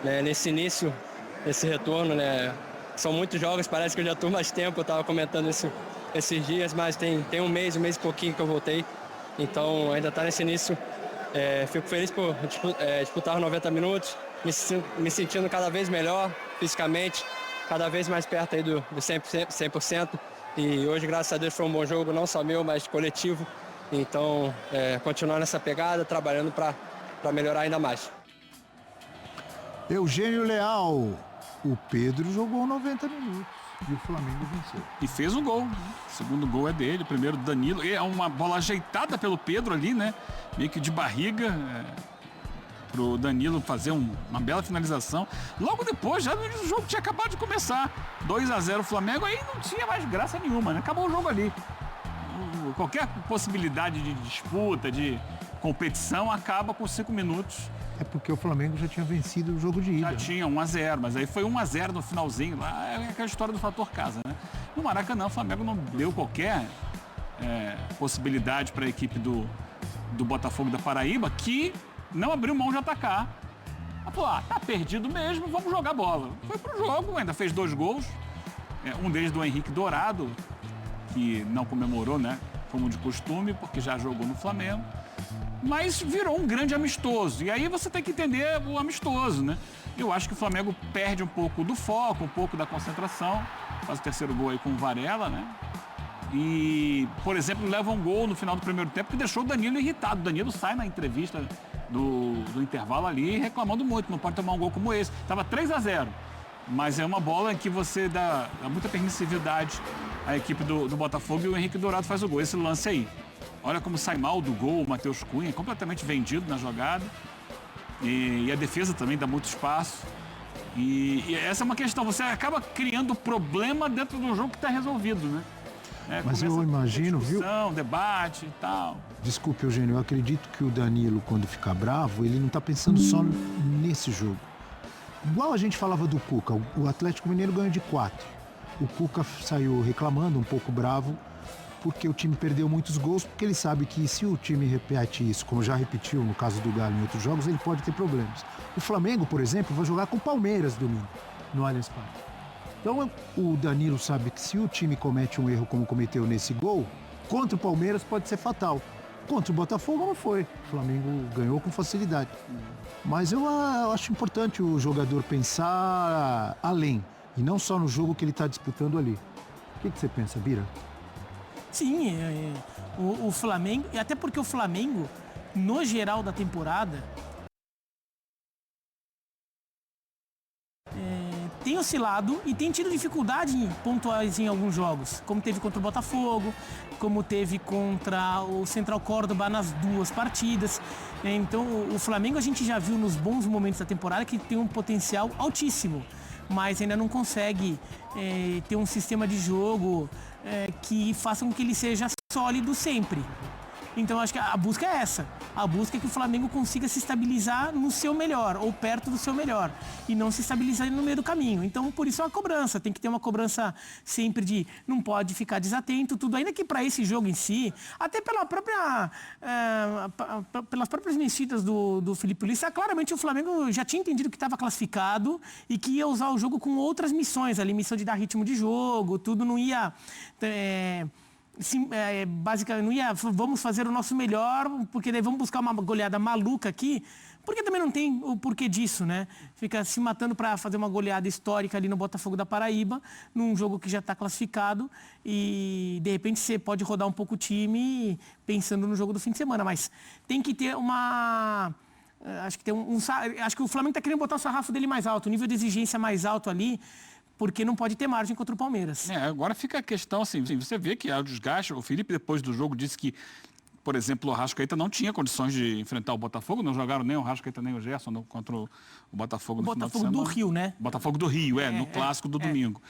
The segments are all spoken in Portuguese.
né, nesse início, esse retorno, né? São muitos jogos, parece que eu já estou mais tempo, eu estava comentando isso esses dias, mas tem um mês e pouquinho que eu voltei, então ainda está nesse início. Fico feliz por disputar os 90 minutos, me sentindo cada vez melhor fisicamente, cada vez mais perto aí do 100%. E hoje, graças a Deus, foi um bom jogo, não só meu, mas coletivo. Então, continuar nessa pegada, trabalhando para melhorar ainda mais. Eugênio Leal, o Pedro jogou 90 minutos e o Flamengo venceu. E fez um gol. O segundo gol é dele, o primeiro do Danilo. E é uma bola ajeitada pelo Pedro ali, né? Meio que de barriga, pro Danilo fazer uma bela finalização. Logo depois, já o jogo tinha acabado de começar. 2-0 o Flamengo, aí não tinha mais graça nenhuma, né? Acabou o jogo ali. Qualquer possibilidade de disputa, de competição, acaba com 5 minutos. É porque o Flamengo já tinha vencido o jogo de ida. Já tinha 1-0, mas aí foi 1-0 no finalzinho. Lá é aquela história do fator casa, né? No Maracanã, o Flamengo não deu qualquer possibilidade para a equipe do Botafogo da Paraíba, que não abriu mão de atacar. Falou, tá perdido mesmo, vamos jogar bola. Foi pro jogo, ainda fez 2 gols. Um deles do Henrique Dourado, que não comemorou, né? Como de costume, porque já jogou no Flamengo. Mas virou um grande amistoso. E aí você tem que entender o amistoso, né? Eu acho que o Flamengo perde um pouco do foco, um pouco da concentração. Faz o terceiro gol aí com o Varela, né? E, por exemplo, leva um gol no final do primeiro tempo que deixou o Danilo irritado. O Danilo sai na entrevista do intervalo ali reclamando muito. Não pode tomar um gol como esse. Tava 3-0. Mas é uma bola em que você dá muita permissividade à equipe do Botafogo e o Henrique Dourado faz o gol. Esse lance aí. Olha como sai mal do gol o Matheus Cunha, completamente vendido na jogada. E a defesa também dá muito espaço. E essa é uma questão, você acaba criando problema dentro do jogo que está resolvido, né? Mas eu imagino, viu? Debate e tal. Desculpe, Eugênio, eu acredito que o Danilo, quando ficar bravo, ele não está pensando só nesse jogo. Igual a gente falava do Cuca, o Atlético Mineiro ganhou de 4. O Cuca saiu reclamando, um pouco bravo, porque o time perdeu muitos gols, porque ele sabe que se o time repete isso, como já repetiu no caso do Galo em outros jogos, ele pode ter problemas. O Flamengo, por exemplo, vai jogar com o Palmeiras domingo, no Allianz Parque. Então o Danilo sabe que se o time comete um erro como cometeu nesse gol, contra o Palmeiras pode ser fatal. Contra o Botafogo não foi. O Flamengo ganhou com facilidade. Mas eu acho importante o jogador pensar além, e não só no jogo que ele está disputando ali. O que você pensa, Bira? Sim, o Flamengo, e até porque o Flamengo, no geral da temporada, tem oscilado e tem tido dificuldade pontuais em alguns jogos, como teve contra o Botafogo, como teve contra o Central Córdoba nas 2 partidas. Então o Flamengo a gente já viu nos bons momentos da temporada que tem um potencial altíssimo, mas ainda não consegue ter um sistema de jogo que faça com que ele seja sólido sempre. Então acho que a busca é essa. A busca é que o Flamengo consiga se estabilizar no seu melhor, ou perto do seu melhor, e não se estabilizar no meio do caminho. Então por isso é uma cobrança, tem que ter uma cobrança sempre de não pode ficar desatento, tudo, ainda que para esse jogo em si, até pelas próprias mexidas do Felipe Luiz, claramente o Flamengo já tinha entendido que estava classificado e que ia usar o jogo com outras missões, ali, missão de dar ritmo de jogo, tudo não ia... basicamente não ia, vamos fazer o nosso melhor, porque daí vamos buscar uma goleada maluca aqui, porque também não tem o porquê disso, né? Fica se matando para fazer uma goleada histórica ali no Botafogo da Paraíba, num jogo que já está classificado, e de repente você pode rodar um pouco o time pensando no jogo do fim de semana, mas tem que ter uma... Acho que o Flamengo está querendo botar o sarrafo dele mais alto, o nível de exigência mais alto ali, porque não pode ter margem contra o Palmeiras. Agora fica a questão assim, você vê que há o desgaste. O Felipe, depois do jogo, disse que, por exemplo, o Arrascaeta não tinha condições de enfrentar o Botafogo, não jogaram nem o Arrascaeta nem o Gerson contra o Botafogo no final de semana. Botafogo do Rio, né? Botafogo do Rio, no clássico do domingo.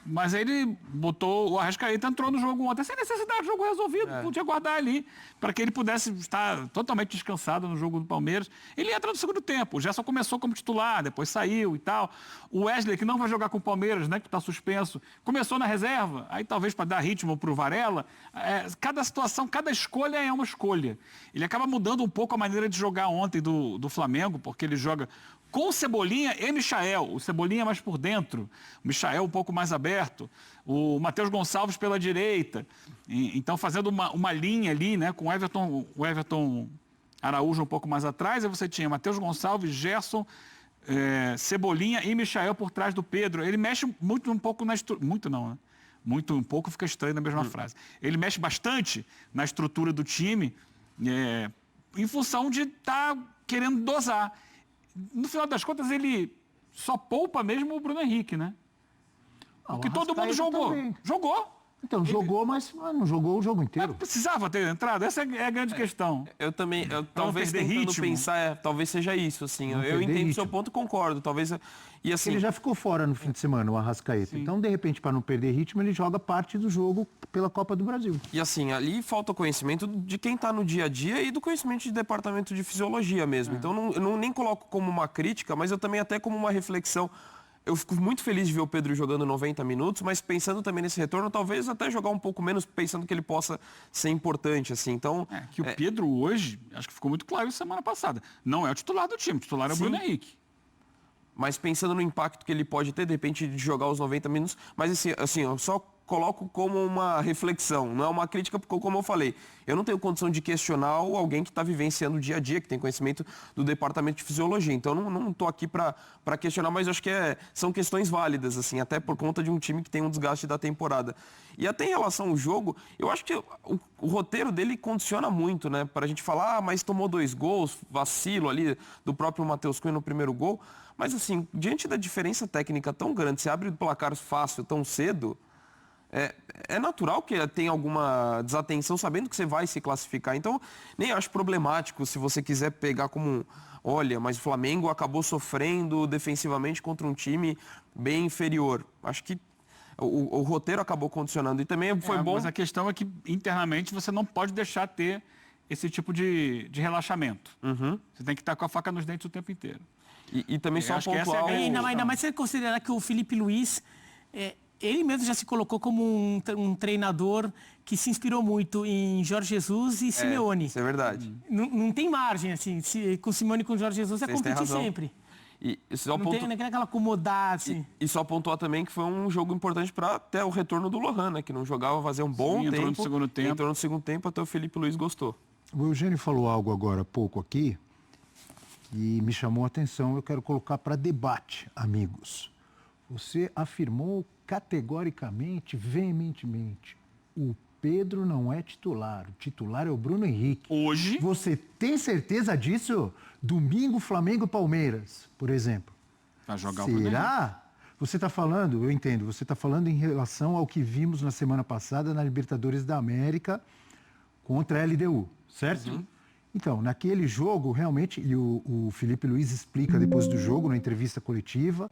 Mas ele botou, o Arrascaeta entrou no jogo ontem, sem necessidade, jogo resolvido, podia guardar ali, para que ele pudesse estar totalmente descansado no jogo do Palmeiras. Ele entra no segundo tempo, o Gerson começou como titular, depois saiu e tal. O Wesley, que não vai jogar com o Palmeiras, né, que está suspenso, começou na reserva, aí talvez para dar ritmo para o Varela. Cada situação, cada escolha é uma escolha. Ele acaba mudando um pouco a maneira de jogar ontem do Flamengo, porque ele joga com o Cebolinha e Michael. O Cebolinha mais por dentro, o Michael um pouco mais aberto, o Matheus Gonçalves pela direita. Então, fazendo uma linha ali, né, com o Everton Araújo um pouco mais atrás, aí você tinha Matheus Gonçalves, Gerson, Cebolinha e Michael por trás do Pedro. Ele mexe muito um pouco na estrutura. Muito não, né? Muito um pouco fica estranho na mesma frase. Ele mexe bastante na estrutura do time, em função de estar querendo dosar. No final das contas, ele só poupa mesmo o Bruno Henrique, né? Porque todo mundo jogou. Também. Jogou. Então, jogou, mas não jogou o jogo inteiro. Mas precisava ter entrado? Essa é a grande questão. Eu também, talvez perder tentando ritmo. pensar, talvez seja isso, assim. Eu perder entendo o seu ritmo. ponto e concordo. Talvez. E assim. Ele já ficou fora no fim de semana, o Arrascaeta. Então, de repente, para não perder ritmo, ele joga parte do jogo pela Copa do Brasil. E assim, ali falta o conhecimento de quem está no dia a dia e do conhecimento de departamento de fisiologia mesmo. Então, eu não nem coloco como uma crítica, mas eu também até como uma reflexão. Eu fico muito feliz de ver o Pedro jogando 90 minutos, mas pensando também nesse retorno, talvez até jogar um pouco menos, pensando que ele possa ser importante, assim. Então, Que o Pedro hoje, acho que ficou muito claro isso semana passada, não é o titular do time, o titular é o Bruno Henrique. mas pensando no impacto que ele pode ter, de repente, de jogar os 90 minutos, mas assim eu só coloco como uma reflexão, não é uma crítica, porque, como eu falei, eu não tenho condição de questionar alguém que está vivenciando o dia a dia, que tem conhecimento do departamento de fisiologia. Então, não estou aqui para questionar, mas eu acho que são questões válidas, assim, até por conta de um time que tem um desgaste da temporada. E até em relação ao jogo, eu acho que o roteiro dele condiciona muito, né? Para a gente falar, mas tomou 2 gols, vacilo ali do próprio Matheus Cunha no primeiro gol. Mas, assim, diante da diferença técnica tão grande, você abre o placar fácil tão cedo, é natural que tenha alguma desatenção sabendo que você vai se classificar. Então, nem acho problemático se você quiser pegar como... Olha, mas o Flamengo acabou sofrendo defensivamente contra um time bem inferior. Acho que o roteiro acabou condicionando. E também foi bom... Mas a questão é que, internamente, você não pode deixar ter esse tipo de relaxamento. Você tem que estar com a faca nos dentes o tempo inteiro. E também só acho que essa é a pontuar... grande- Ainda mais se você considerar que o Felipe Luiz, ele mesmo já se colocou como um treinador que se inspirou muito em Jorge Jesus e Simeone. Isso é verdade. Não tem margem, assim, com o Simeone e com o Jorge Jesus é Vocês têm competir razão. sempre. E só Não tem aquela acomodar, assim. E só pontuar também que foi um jogo importante para até o retorno do Lohan, né? Que não jogava fazia um bom tempo. Entrou no segundo tempo. Entrou no segundo tempo, até o Felipe Luiz gostou. O Eugênio falou algo agora há pouco aqui e me chamou a atenção. Eu quero colocar para debate, amigos. Você afirmou categoricamente, veementemente, o Pedro não é titular. O titular é o Bruno Henrique. Hoje... Você tem certeza disso? Domingo, Flamengo e Palmeiras, por exemplo. Vai jogar o Bruno Henrique. Será? Você está falando, eu entendo, você está falando em relação ao que vimos na semana passada na Libertadores da América contra a LDU, certo? Então, naquele jogo, realmente, e o Felipe Luiz explica depois do jogo, na entrevista coletiva,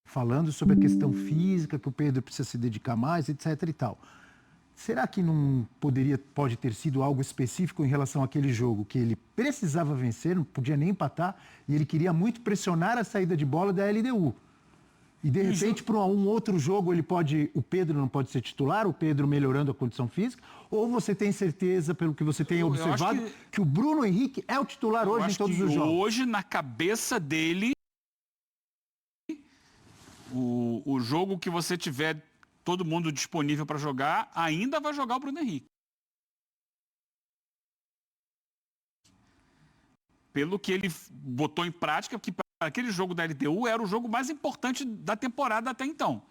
falando sobre a questão física, que o Pedro precisa se dedicar mais, etc. e tal. Será que não pode ter sido algo específico em relação àquele jogo, que ele precisava vencer, não podia nem empatar, e ele queria muito pressionar a saída de bola da LDU? E de repente, para um outro jogo, o Pedro não pode ser titular, o Pedro melhorando a condição física? Ou você tem certeza, pelo que você tem observado, que o Bruno Henrique é o titular hoje em todos os jogos? Hoje, na cabeça dele, o jogo que você tiver todo mundo disponível para jogar, ainda vai jogar o Bruno Henrique. Pelo que ele botou em prática, que para aquele jogo da LDU era o jogo mais importante da temporada até então.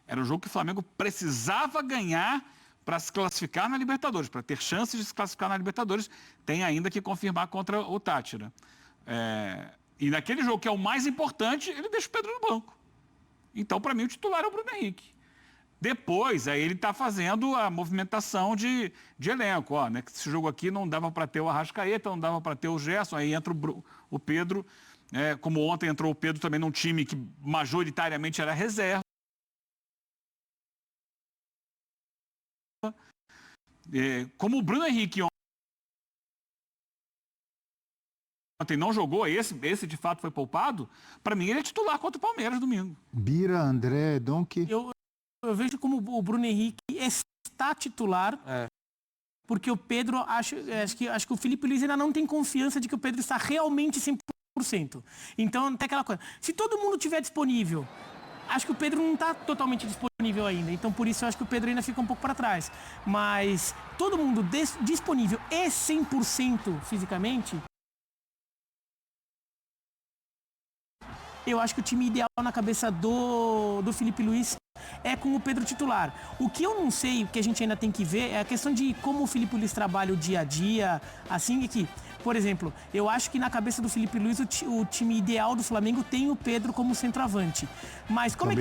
Era o jogo que o Flamengo precisava ganhar para se classificar na Libertadores, para ter chances de se classificar na Libertadores, tem ainda que confirmar contra o Táchira. E naquele jogo que é o mais importante, ele deixa o Pedro no banco. Então, para mim, o titular é o Bruno Henrique. Depois, aí ele está fazendo a movimentação de elenco. Ó, né? Esse jogo aqui não dava para ter o Arrascaeta, não dava para ter o Gerson, aí entra o Pedro. Como ontem entrou o Pedro também num time que majoritariamente era reserva. Como o Bruno Henrique ontem não jogou, esse de fato foi poupado, para mim ele é titular contra o Palmeiras domingo. Bira, André, Donk. Eu vejo como o Bruno Henrique está titular, porque o Pedro, acho que o Felipe Luiz ainda não tem confiança de que o Pedro está realmente 100%. Então, tem aquela coisa. Se todo mundo estiver disponível, acho que o Pedro não está totalmente disponível ainda. Então, por isso, eu acho que o Pedro ainda fica um pouco para trás. Mas todo mundo disponível e 100% fisicamente, eu acho que o time ideal na cabeça do Felipe Luiz é com o Pedro titular. O que eu não sei, o que a gente ainda tem que ver, é a questão de como o Felipe Luiz trabalha o dia a dia, assim, que, por exemplo, eu acho que na cabeça do Felipe Luiz o time ideal do Flamengo tem o Pedro como centroavante. Mas como, é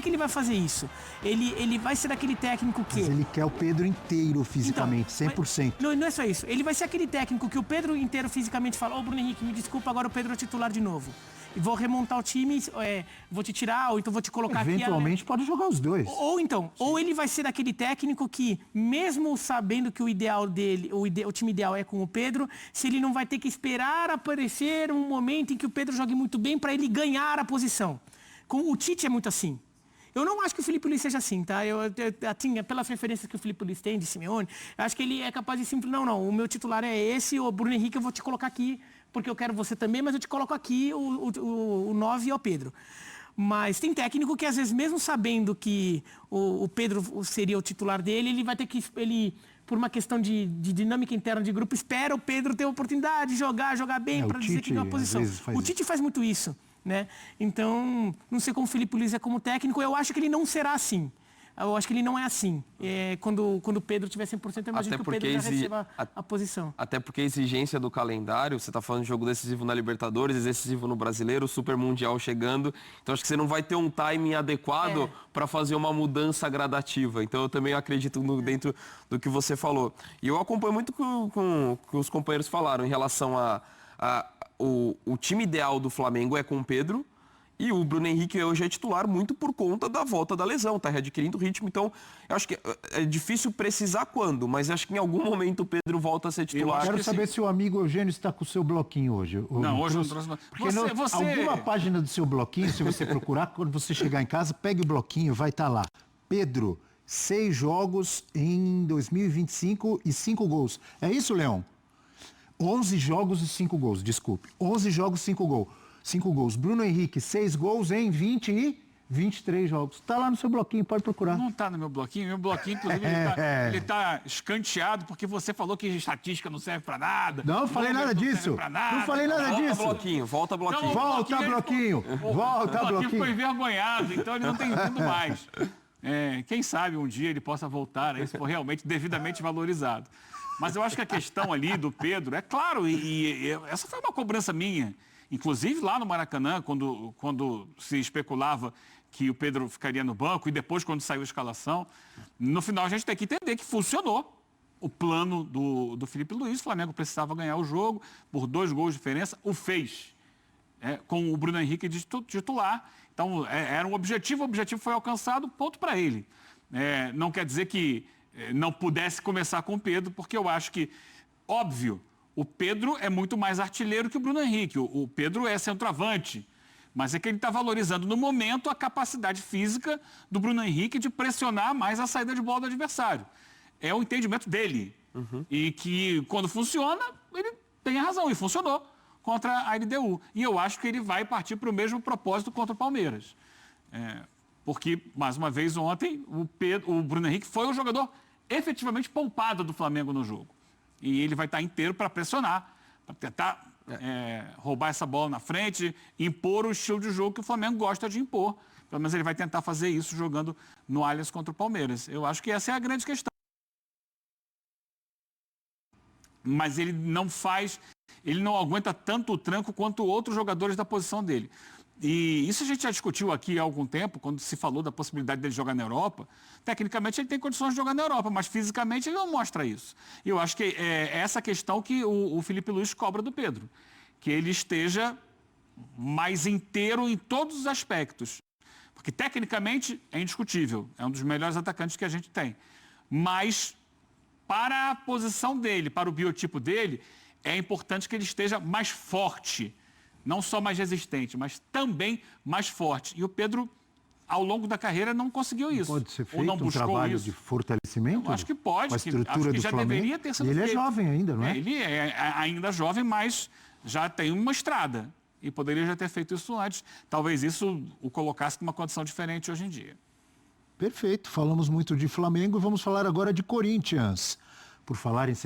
que ele vai fazer isso? Ele vai ser aquele técnico que... Mas ele quer o Pedro inteiro fisicamente, então, 100%. Não é só isso. Ele vai ser aquele técnico que o Pedro inteiro fisicamente fala: ô Bruno Henrique, me desculpa, agora o Pedro é titular de novo. E vou remontar o time, vou te tirar, ou então vou te colocar Eventualmente pode jogar os dois. Ou ele vai ser aquele técnico que, mesmo sabendo que o ideal dele, o time ideal é com o Pedro, se ele não vai ter que esperar aparecer um momento em que o Pedro jogue muito bem para ele ganhar a posição. O Tite é muito assim. Eu não acho que o Felipe Luiz seja assim, tá? Pelas referências que o Felipe Luiz tem de Simeone, eu acho que ele é capaz de simplesmente, não, o meu titular é esse, o Bruno Henrique eu vou te colocar aqui, porque eu quero você também, mas eu te coloco aqui, o 9 é o Pedro. Mas tem técnico que, às vezes, mesmo sabendo que o Pedro seria o titular dele, ele vai ter que... por uma questão de dinâmica interna de grupo, espera o Pedro ter a oportunidade de jogar bem, para dizer que tem uma posição. O Tite faz muito isso, né? Então, não sei como o Felipe Luiz é como técnico, eu acho que ele não será assim. Eu acho que ele não é assim. Quando o Pedro tiver 100%, eu imagino que o Pedro já receba a posição. Até porque a exigência do calendário, você está falando de jogo decisivo na Libertadores, decisivo no Brasileiro, Super Mundial chegando. Então acho que você não vai ter um timing adequado para fazer uma mudança gradativa. Então eu também acredito dentro do que você falou. E eu acompanho muito com o que os companheiros falaram em relação o time ideal do Flamengo é com o Pedro. E o Bruno Henrique hoje é titular muito por conta da volta da lesão, está readquirindo ritmo. Então, eu acho que é difícil precisar quando, mas acho que em algum momento o Pedro volta a ser titular. Eu quero saber se o amigo Eugênio está com o seu bloquinho hoje. Não, hoje não trouxe. Porque alguma página do seu bloquinho, se você procurar, quando você chegar em casa, pegue o bloquinho, vai estar lá. Pedro, 6 jogos em 2025 e 5 gols. É isso, Leão? 11 jogos e 5 gols, desculpe. 11 jogos e 5 gols. 5 gols. Bruno Henrique, 6 gols em 23 jogos. Tá lá no seu bloquinho, pode procurar. Não tá no meu bloquinho. Meu bloquinho, inclusive, ele tá escanteado porque você falou que estatística não serve pra nada. Não falei nada disso. Não falei nada disso. Volta bloquinho. Volta bloquinho. Volta bloquinho. O bloquinho ficou envergonhado, então ele não tem tudo mais. Quem sabe um dia ele possa voltar a isso for realmente devidamente valorizado. Mas eu acho que a questão ali do Pedro, é claro, e essa foi uma cobrança minha. Inclusive lá no Maracanã, quando se especulava que o Pedro ficaria no banco e depois quando saiu a escalação, no final a gente tem que entender que funcionou o plano do Felipe Luiz. O Flamengo precisava ganhar o jogo por 2 gols de diferença, o fez, com o Bruno Henrique de titular. Então era um objetivo, o objetivo foi alcançado, ponto para ele. Não quer dizer que não pudesse começar com o Pedro, porque eu acho que, óbvio, o Pedro é muito mais artilheiro que o Bruno Henrique. O Pedro é centroavante. Mas é que ele está valorizando, no momento, a capacidade física do Bruno Henrique de pressionar mais a saída de bola do adversário. É o entendimento dele. E que, quando funciona, ele tem a razão. E funcionou contra a LDU. E eu acho que ele vai partir para o mesmo propósito contra o Palmeiras. Porque, mais uma vez, ontem, o Bruno Henrique foi o jogador efetivamente poupado do Flamengo no jogo. E ele vai estar inteiro para pressionar, para tentar roubar essa bola na frente, impor o estilo de jogo que o Flamengo gosta de impor. Pelo menos ele vai tentar fazer isso jogando no Allianz contra o Palmeiras. Eu acho que essa é a grande questão. Mas ele não aguenta tanto o tranco quanto outros jogadores da posição dele. E isso a gente já discutiu aqui há algum tempo, quando se falou da possibilidade dele jogar na Europa. Tecnicamente ele tem condições de jogar na Europa, mas fisicamente ele não mostra isso. E eu acho que é essa questão que o Felipe Luiz cobra do Pedro. Que ele esteja mais inteiro em todos os aspectos. Porque tecnicamente é indiscutível, é um dos melhores atacantes que a gente tem. Mas para a posição dele, para o biotipo dele, é importante que ele esteja mais forte. Não só mais resistente, mas também mais forte. E o Pedro, ao longo da carreira, não conseguiu isso. Pode ser ou feito não um buscou trabalho isso. de fortalecimento? Eu acho que pode. Com a estrutura acho que do já Flamengo. deveria ter sido E ele é feito. jovem ainda, não é? Ele é ainda jovem, mas já tem uma estrada. E poderia já ter feito isso antes. Talvez isso o colocasse numa condição diferente hoje em dia. Perfeito. Falamos muito de Flamengo e vamos falar agora de Corinthians. Por falar em